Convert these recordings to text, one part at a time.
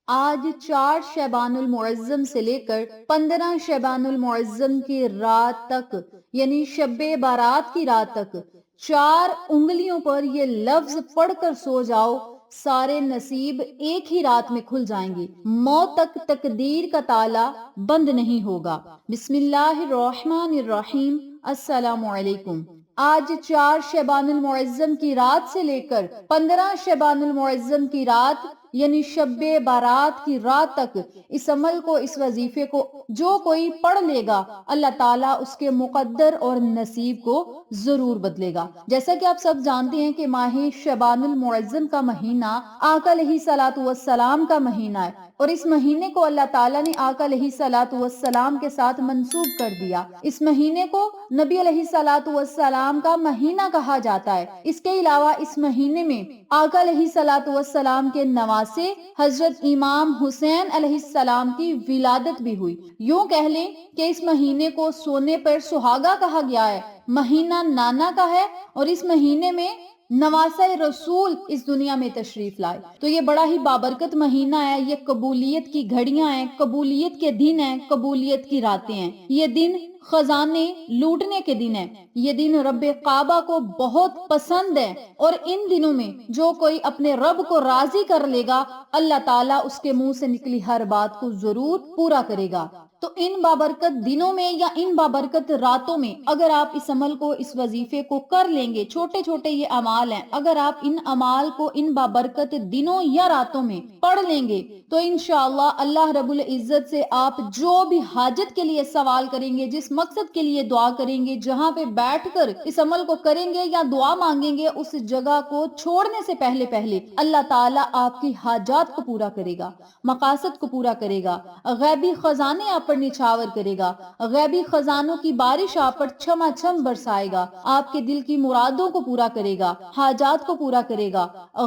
آج 4 شعبان المعظم سے لے کر 15 شعبان المعظم کی رات تک یعنی شب بارات کی رات تک 4 انگلیوں پر یہ لفظ پڑھ کر سو جاؤ، سارے نصیب ایک ہی رات میں کھل جائیں گے، موت تک تقدیر کا تالا بند نہیں ہوگا۔ بسم اللہ الرحمن الرحیم۔ السلام علیکم۔ آج 4 شعبان المعظم کی رات سے لے کر 15 شعبان المعظم کی رات یعنی شب بارات کی رات تک اس عمل کو، اس وظیفے کو جو کوئی پڑھ لے گا، اللہ تعالیٰ اس کے مقدر اور نصیب کو ضرور بدلے گا۔ جیسا کہ آپ سب جانتے ہیں کہ ماہ شعبان المعظم کا مہینہ آقا علیہ الصلوۃ والسلام کا مہینہ ہے، اور اس مہینے کو اللہ تعالیٰ نے آقا علیہ الصلوۃ والسلام کے ساتھ منسوب کر دیا۔ اس مہینے کو نبی علیہ الصلوۃ والسلام کا مہینہ کہا جاتا ہے۔ اس کے علاوہ اس مہینے میں آقا علیہ الصلوۃ والسلام کے نواسے حضرت امام حسین علیہ السلام کی ولادت بھی ہوئی۔ یوں کہہ لیں کہ اس مہینے کو سونے پر سہاگا کہا گیا ہے، مہینہ نانا کا ہے، اور اس مہینے میں نواسہ رسول اس دنیا میں تشریف لائے۔ تو یہ بڑا ہی بابرکت مہینہ ہے، یہ قبولیت کی گھڑیاں ہیں، قبولیت کے دن ہیں، قبولیت کی راتیں ہیں۔ یہ دن خزانے لوٹنے کے دن ہے، یہ دن رب کعبہ کو بہت پسند ہے، اور ان دنوں میں جو کوئی اپنے رب کو راضی کر لے گا، اللہ تعالیٰ اس کے منہ سے نکلی ہر بات کو ضرور پورا کرے گا۔ تو ان بابرکت دنوں میں یا ان بابرکت راتوں میں اگر آپ اس عمل کو، اس وظیفے کو کر لیں گے، چھوٹے چھوٹے یہ اعمال ہیں، اگر آپ ان اعمال کو ان بابرکت دنوں یا راتوں میں پڑھ لیں گے تو انشاءاللہ اللہ رب العزت سے آپ جو بھی حاجت کے لیے سوال کریں گے، جس مقصد کے لیے دعا کریں گے، جہاں پہ بیٹھ کر اس عمل کو کریں گے یا دعا مانگیں گے، اس جگہ کو چھوڑنے سے پہلے اللہ تعالیٰ آپ کی حاجات کو پورا کرے گا، مقاصد کو پورا کرے گا، غیبی خزانے آپ پر نچھاور کرے گا، غیبی خزانوں کی بارش آپ پر چھما چھم برسائے گا، آپ کے دل کی مرادوں کو پورا کرے گا، حاجات کو پورا کرے گا،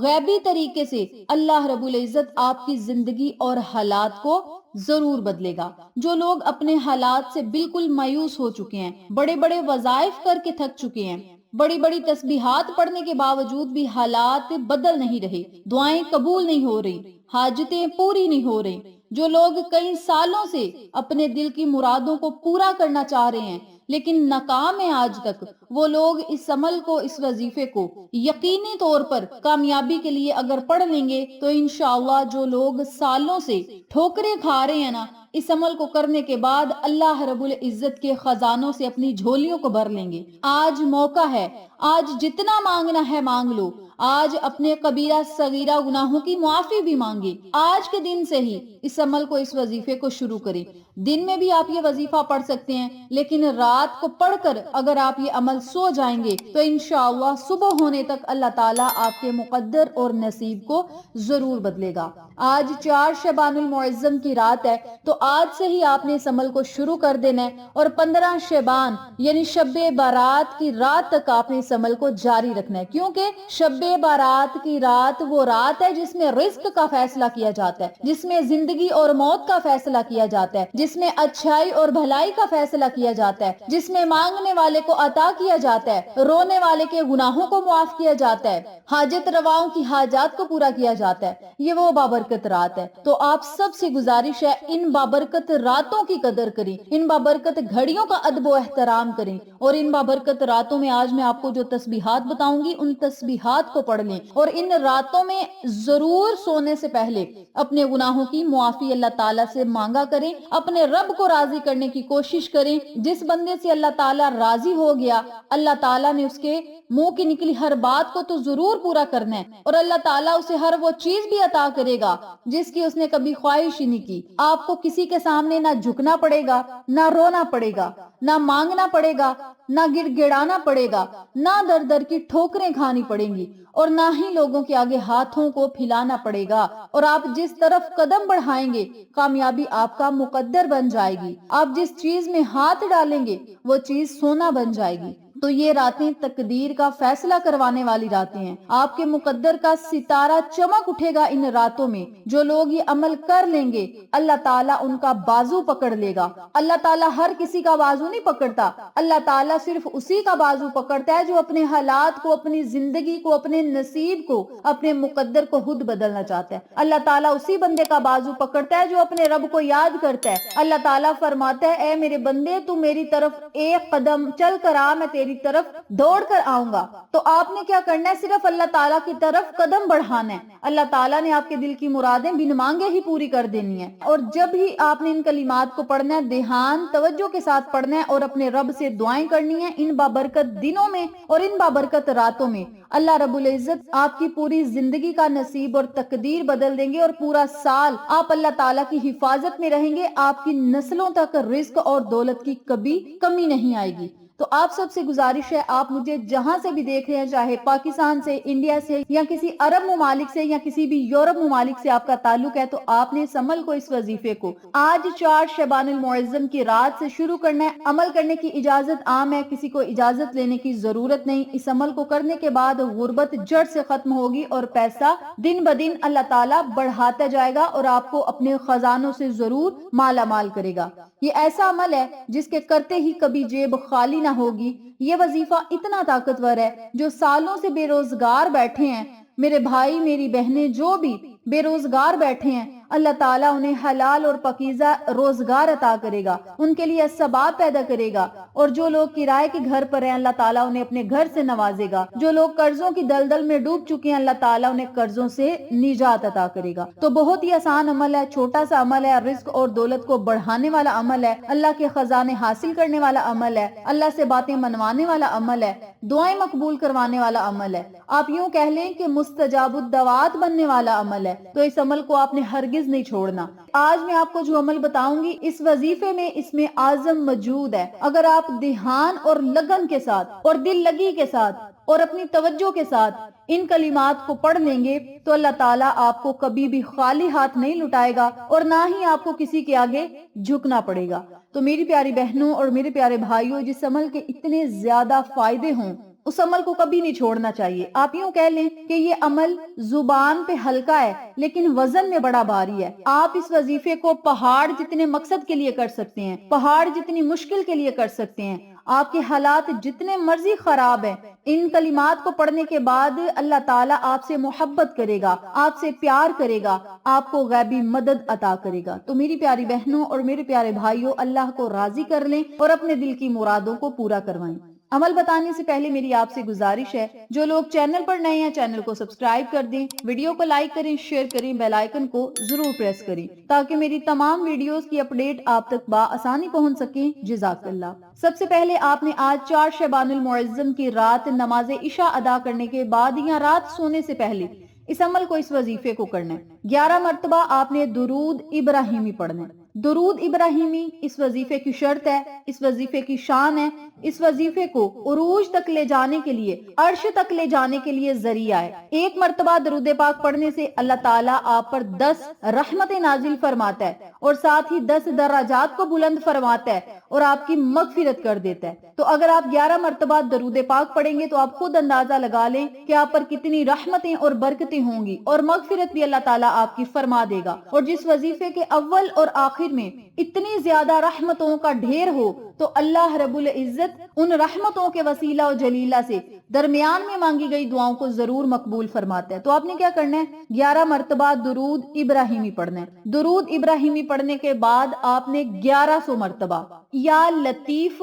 غیبی طریقے سے اللہ رب العزت آپ کی زندگی اور حالات کو ضرور بدلے گا۔ جو لوگ اپنے حالات سے بالکل مایوس ہو چکے ہیں، بڑے بڑے وظائف کر کے تھک چکے ہیں، بڑی بڑی تسبیحات پڑھنے کے باوجود بھی حالات بدل نہیں رہے، دعائیں قبول نہیں ہو رہی، حاجتیں پوری نہیں ہو رہی، جو لوگ کئی سالوں سے اپنے دل کی مرادوں کو پورا کرنا چاہ رہے ہیں لیکن ناکام ہیں آج تک، وہ لوگ اس عمل کو، اس وظیفے کو یقینی طور پر کامیابی کے لیے اگر پڑھ لیں گے تو انشاءاللہ جو لوگ سالوں سے ٹھوکریں کھا رہے ہیں نا، اس عمل کو کرنے کے بعد اللہ رب العزت کے خزانوں سے اپنی جھولیوں کو بھر لیں گے۔ آج موقع ہے، آج جتنا مانگنا ہے مانگ لو، آج اپنے کبیرہ صغیرہ گناہوں کی معافی بھی مانگے، آج کے دن سے ہی اس عمل کو، اس وظیفے کو شروع کریں۔ دن میں بھی آپ یہ وظیفہ پڑھ سکتے ہیں، لیکن رات کو پڑھ کر اگر آپ یہ عمل سو جائیں گے تو انشاءاللہ صبح ہونے تک اللہ تعالیٰ آپ کے مقدر اور نصیب کو ضرور بدلے گا۔ آج 4 شعبان المعظم کی رات ہے، تو آج سے ہی آپ نے اس عمل کو شروع کر دینا ہے، اور 15 شعبان یعنی شب بارات کی رات تک آپ نے اس عمل کو جاری رکھنا ہے، کیونکہ شب بارات کی رات وہ رات ہے جس میں رزق کا فیصلہ کیا جاتا ہے، جس میں زندگی اور موت کا فیصلہ کیا جاتا ہے، جس میں اچھائی اور بھلائی کا فیصلہ کیا جاتا ہے، جس میں مانگنے والے کو عطا کیا جاتا ہے، رونے والے کے گناہوں کو معاف کیا جاتا ہے، حاجت رواؤں کی حاجات کو پورا کیا جاتا ہے۔ یہ وہ بابرکت رات ہے، تو آپ سب سے گزارش ہے ان بابرکت راتوں کی قدر کریں، ان بابرکت گھڑیوں کا ادب و احترام کریں، اور ان بابرکت راتوں میں آج میں آپ کو جو تسبیحات بتاؤں گی ان تسبیحات کو پڑھ لیں، اور ان راتوں میں ضرور سونے سے پہلے اپنے گناہوں کی معافی اللہ تعالیٰ سے مانگا کریں، اپنے رب کو راضی کرنے کی کوشش کریں۔ جس بندے سے اللہ تعالیٰ راضی ہو گیا، اللہ تعالیٰ نے اس کے منہ کی نکلی ہر بات کو تو ضرور پورا کرنا ہے، اور اللہ تعالیٰ اسے ہر وہ چیز بھی عطا کرے گا جس کی اس نے کبھی خواہش ہی نہیں کی۔ آپ کو کسی کے سامنے نہ جھکنا پڑے گا، نہ رونا پڑے گا، نہ مانگنا پڑے گا، نہ گڑ گڑانا پڑے گا، نہ در در کی ٹھوکریں کھانی پڑیں گی، اور نہ ہی لوگوں کے آگے ہاتھوں کو پھیلانا پڑے گا، اور آپ جس طرف قدم بڑھائیں گے کامیابی آپ کا مقدر بن جائے گی، آپ جس چیز میں ہاتھ ڈالیں گے وہ چیز سونا بن جائے گی۔ تو یہ راتیں تقدیر کا فیصلہ کروانے والی راتیں ہیں. آپ کے مقدر کا ستارہ چمک اٹھے گا ان راتوں میں. جو لوگ یہ عمل کر لیں گے اللہ تعالیٰ ان کا بازو پکڑ لے گا. اللہ تعالیٰ ہر کسی کا بازو نہیں پکڑتا. اللہ تعالیٰ صرف اسی کا بازو پکڑتا ہے جو اپنے حالات کو، اپنی زندگی کو، اپنے نصیب کو، اپنے مقدر کو خود بدلنا چاہتا ہے. اللہ تعالیٰ اسی بندے کا بازو پکڑتا ہے جو اپنے رب کو یاد کرتا ہے. اللہ تعالیٰ فرماتا ہے اے میرے بندے تو میری طرف ایک قدم چل کر آ، میں تیری طرف دوڑ کر آؤں گا. تو آپ نے کیا کرنا ہے؟ صرف اللہ تعالیٰ کی طرف قدم بڑھانا ہے. اللہ تعالیٰ نے آپ کے دل کی مرادیں بن مانگے ہی پوری کر دینی ہے. اور جب ہی آپ نے ان کلمات کو پڑھنا ہے، دھیان توجہ کے ساتھ پڑھنا ہے اور اپنے رب سے دعائیں کرنی ہیں ان بابرکت دنوں میں اور ان بابرکت راتوں میں. اللہ رب العزت آپ کی پوری زندگی کا نصیب اور تقدیر بدل دیں گے اور پورا سال آپ اللہ تعالیٰ کی حفاظت میں رہیں گے. آپ کی نسلوں تک رزق اور دولت کی کبھی کمی نہیں آئے گی. تو آپ سب سے گزارش ہے، آپ مجھے جہاں سے بھی دیکھ رہے ہیں، چاہے پاکستان سے، انڈیا سے، یا کسی عرب ممالک سے، یا کسی بھی یورپ ممالک سے آپ کا تعلق ہے، تو آپ نے اس عمل کو، اس وظیفے کو آج 4 شعبان المعظم کی رات سے شروع کرنا ہے. عمل کرنے کی اجازت عام ہے، کسی کو اجازت لینے کی ضرورت نہیں. اس عمل کو کرنے کے بعد غربت جڑ سے ختم ہوگی اور پیسہ دن بدن اللہ تعالیٰ بڑھاتا جائے گا اور آپ کو اپنے خزانوں سے ضرور مالا مال کرے گا. یہ ایسا عمل ہے جس کے کرتے ہی کبھی جیب خالی نہ ہوگی. یہ وظیفہ اتنا طاقتور ہے، جو سالوں سے بے روزگار بیٹھے ہیں، میرے بھائی میری بہنیں جو بھی بے روزگار بیٹھے ہیں، اللہ تعالیٰ انہیں حلال اور پاکیزہ روزگار عطا کرے گا، ان کے لیے اسباب پیدا کرے گا. اور جو لوگ کرائے کے گھر پر ہیں اللہ تعالیٰ انہیں اپنے گھر سے نوازے گا. جو لوگ قرضوں کی دلدل میں ڈوب چکے ہیں اللہ تعالیٰ انہیں قرضوں سے نجات عطا کرے گا. تو بہت ہی آسان عمل ہے، چھوٹا سا عمل ہے، رزق اور دولت کو بڑھانے والا عمل ہے، اللہ کے خزانے حاصل کرنے والا عمل ہے، اللہ سے باتیں منوانے والا عمل ہے، دعائیں مقبول کروانے والا عمل ہے. آپ یوں کہہ لیں کہ مستجاب الدعوات بننے والا عمل ہے. تو اس عمل کو آپ نے ہرگز نہیں چھوڑنا. آج میں آپ کو جو عمل بتاؤں گی اس وظیفے میں، اس میں اعظم موجود ہے. اگر آپ دھیان اور لگن کے ساتھ اور دل لگی کے ساتھ اور اپنی توجہ کے ساتھ ان کلمات کو پڑھ لیں گے تو اللہ تعالیٰ آپ کو کبھی بھی خالی ہاتھ نہیں لٹائے گا اور نہ ہی آپ کو کسی کے آگے جھکنا پڑے گا. تو میری پیاری بہنوں اور میرے پیارے بھائیوں، جس عمل کے اتنے زیادہ فائدے ہوں اس عمل کو کبھی نہیں چھوڑنا چاہیے. آپ یوں کہہ لیں کہ یہ عمل زبان پہ ہلکا ہے لیکن وزن میں بڑا بھاری ہے. آپ اس وظیفے کو پہاڑ جتنے مقصد کے لیے کر سکتے ہیں، پہاڑ جتنی مشکل کے لیے کر سکتے ہیں. آپ کے حالات جتنے مرضی خراب ہیں، ان کلمات کو پڑھنے کے بعد اللہ تعالیٰ آپ سے محبت کرے گا، آپ سے پیار کرے گا، آپ کو غیبی مدد عطا کرے گا. تو میری پیاری بہنوں اور میرے پیارے بھائیوں، اللہ کو راضی کر لیں اور اپنے دل کی مرادوں کو پورا کروائیں. عمل بتانے سے پہلے میری آپ سے گزارش ہے، جو لوگ چینل پر نئے ہیں چینل کو سبسکرائب کر دیں، ویڈیو کو لائک کریں، شیئر کریں، بیل آئیکن کو ضرور پریس کریں تاکہ میری تمام ویڈیوز کی اپڈیٹ آپ تک بآسانی پہنچ سکیں. جزاک اللہ. سب سے پہلے آپ نے آج 4 شعبان المعظم کی رات نماز عشاء ادا کرنے کے بعد یا رات سونے سے پہلے اس عمل کو، اس وظیفے کو کرنا ہے. 11 مرتبہ آپ نے درود ابراہیمی پڑھنا ہے. درود ابراہیمی اس وظیفے کی شرط ہے، اس وظیفے کی شان ہے. اس وظیفے کو عروج تک لے جانے کے لیے، عرش تک لے جانے کے لیے ذریعہ ہے. 1 مرتبہ درود پاک پڑھنے سے اللہ تعالیٰ آپ پر 10 رحمتیں نازل فرماتا ہے اور ساتھ ہی 10 درجات کو بلند فرماتا ہے اور آپ کی مغفرت کر دیتا ہے. تو اگر آپ 11 مرتبہ درود پاک پڑھیں گے تو آپ خود اندازہ لگا لیں کہ آپ پر کتنی رحمتیں اور برکتیں ہوں گی اور مغفرت بھی اللہ تعالیٰ آپ کی فرما دے گا. اور جس وظیفے کے اول اور آخر میں اتنی زیادہ رحمتوں کا ڈھیر ہو تو اللہ رب العزت ان رحمتوں کے وسیلہ و جلیلہ سے درمیان میں مانگی گئی دعاؤں کو ضرور مقبول فرماتا ہے. تو آپ نے کیا کرنا ہے؟ 11 مرتبہ درود ابراہیمی پڑھنا ہے. درود ابراہیمی پڑھنے کے بعد آپ نے 1100 مرتبہ یا لطیف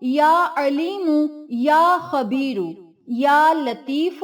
یا علیم یا خبیر، یا لطیف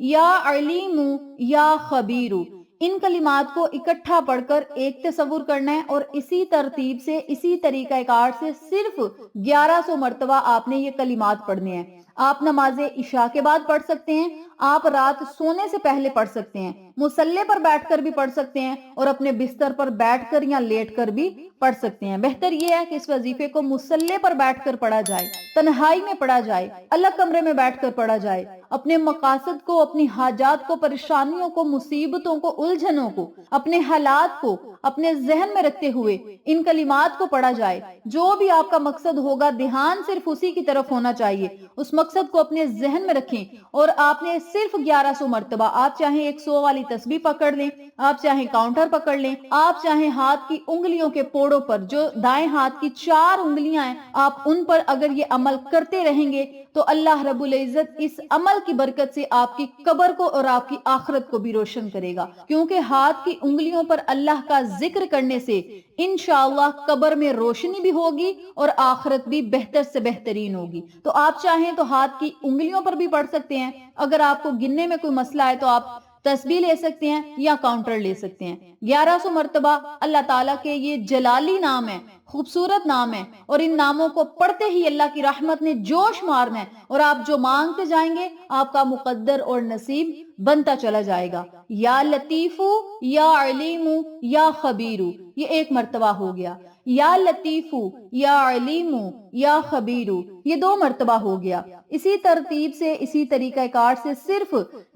یا علیم یا خبیر، ان کلمات کو اکٹھا پڑھ کر ایک تصور کرنا ہے اور اسی ترتیب سے، اسی طریقہ کار سے صرف 1100 مرتبہ آپ نے یہ کلمات پڑھنے ہیں. آپ نماز عشاء کے بعد پڑھ سکتے ہیں، آپ رات سونے سے پہلے پڑھ سکتے ہیں، مصلی پر بیٹھ کر بھی پڑھ سکتے ہیں اور اپنے بستر پر بیٹھ کر یا لیٹ کر بھی پڑھ سکتے ہیں. بہتر یہ ہے کہ اس وظیفے کو مصلی پر بیٹھ کر پڑھا جائے، تنہائی میں پڑھا جائے، الگ کمرے میں بیٹھ کر پڑھا جائے. اپنے مقاصد کو، اپنی حاجات کو، پریشانیوں کو، مصیبتوں کو، الجھنوں کو، اپنے حالات کو، اپنے ذہن میں رکھتے ہوئے ان کلمات کو پڑھا جائے. جو بھی آپ کا مقصد ہوگا دھیان صرف اسی کی طرف ہونا چاہیے. اس مقصد کو اپنے ذہن میں رکھیں اور آپ نے صرف 1100 مرتبہ، آپ چاہیں 100 والی تسبیح پکڑ لیں، آپ چاہیں کاؤنٹر پکڑ لیں، آپ چاہیں ہاتھ کی انگلیوں کے پوڑوں پر جو دائیں ہاتھ کی 4 انگلیاں ہیں آپ ان پر اگر یہ عمل کرتے رہیں گے تو اللہ رب العزت اس عمل کی برکت سے آپ کی قبر کو اور آپ کی آخرت کو بھی روشن کرے گا. کیونکہ ہاتھ کی انگلیوں پر اللہ کا ذکر کرنے سے انشاءاللہ قبر میں روشنی بھی ہوگی اور آخرت بھی بہتر سے بہترین ہوگی. تو آپ چاہیں تو ہاتھ کی انگلیوں پر بھی پڑھ سکتے ہیں. اگر آپ کو گننے میں کوئی مسئلہ ہے تو آپ تسبیح لے سکتے ہیں یا کاؤنٹر لے سکتے ہیں. 1100 مرتبہ اللہ تعالیٰ کے یہ جلالی نام ہے، خوبصورت نام ہے، اور ان ناموں کو پڑھتے ہی اللہ کی رحمت نے جوش مارنا ہے اور آپ جو مانگتے جائیں گے آپ کا مقدر اور نصیب بنتا چلا جائے گا. یا لطیفو یا علیمو یا خبیرو، یہ ایک مرتبہ ہو گیا. یا لطیفو یا علیمو یا خبیرو، یہ 2 مرتبہ ہو گیا. اسی ترتیب سے، اسی طریقہ کار سے صرف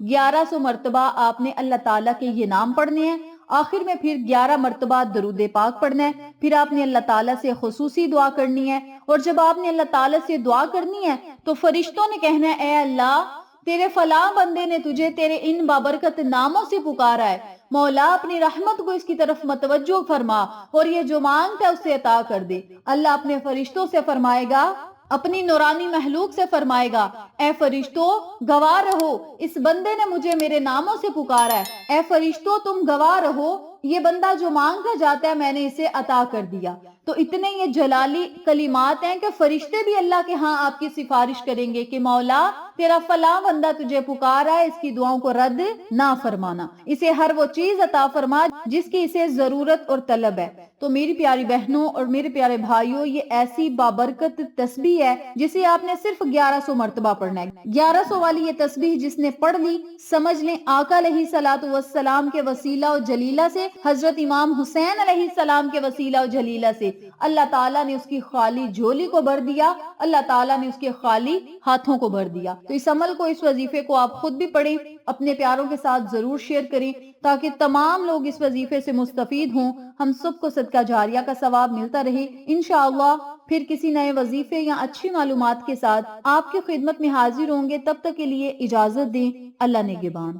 1100 مرتبہ آپ نے اللہ تعالیٰ کے یہ نام پڑھنے ہیں. آخر میں پھر 11 مرتبہ درود پاک پڑھنا ہے. پھر آپ نے اللہ تعالیٰ سے خصوصی دعا کرنی ہے، اور جب آپ نے اللہ تعالیٰ سے دعا کرنی ہے تو فرشتوں نے کہنا ہے اے اللہ تیرے فلاں بندے نے تجھے تیرے ان بابرکت ناموں سے پکارا ہے، مولا اپنی رحمت کو اس کی طرف متوجہ فرما اور یہ جو مانگتا ہے اسے عطا کر دے. اللہ اپنے فرشتوں سے فرمائے گا، اپنی نورانی محلوق سے فرمائے گا اے فرشتوں گواہ رہو اس بندے نے مجھے میرے ناموں سے پکارا ہے، اے فرشتوں تم گواہ رہو یہ بندہ جو مانگتا جاتا ہے میں نے اسے عطا کر دیا. تو اتنے یہ جلالی کلمات ہیں کہ فرشتے بھی اللہ کے ہاں آپ کی سفارش کریں گے کہ مولا تیرا فلاں بندہ تجھے پکارا ہے، اس کی دعاؤں کو رد نہ فرمانا، اسے ہر وہ چیز عطا فرما جس کی اسے ضرورت اور طلب ہے. تو میری پیاری بہنوں اور میرے پیارے بھائیوں، یہ ایسی بابرکت تسبیح ہے جسے آپ نے صرف 1100 مرتبہ پڑھنا ہے. 1100 والی یہ تسبیح جس نے پڑھ لی، سمجھ لیں آقا علیہ الصلوۃ والسلام کے وسیلہ و جلیلہ سے، حضرت امام حسین علیہ السلام کے وسیلہ و جلیلہ سے اللہ تعالیٰ نے اس کی خالی جھولی کو بھر دیا، اللہ تعالیٰ نے اس کے خالی ہاتھوں کو بھر دیا. تو اس عمل کو، اس وظیفے کو آپ خود بھی پڑھیں، اپنے پیاروں کے ساتھ ضرور شیئر کریں تاکہ تمام لوگ اس وظیفے سے مستفید ہوں، ہم سب کو صدقہ جاریہ کا ثواب ملتا رہے. انشاءاللہ پھر کسی نئے وظیفے یا اچھی معلومات کے ساتھ آپ کی خدمت میں حاضر ہوں گے. تب تک کے لیے اجازت دیں. اللہ نگہبان.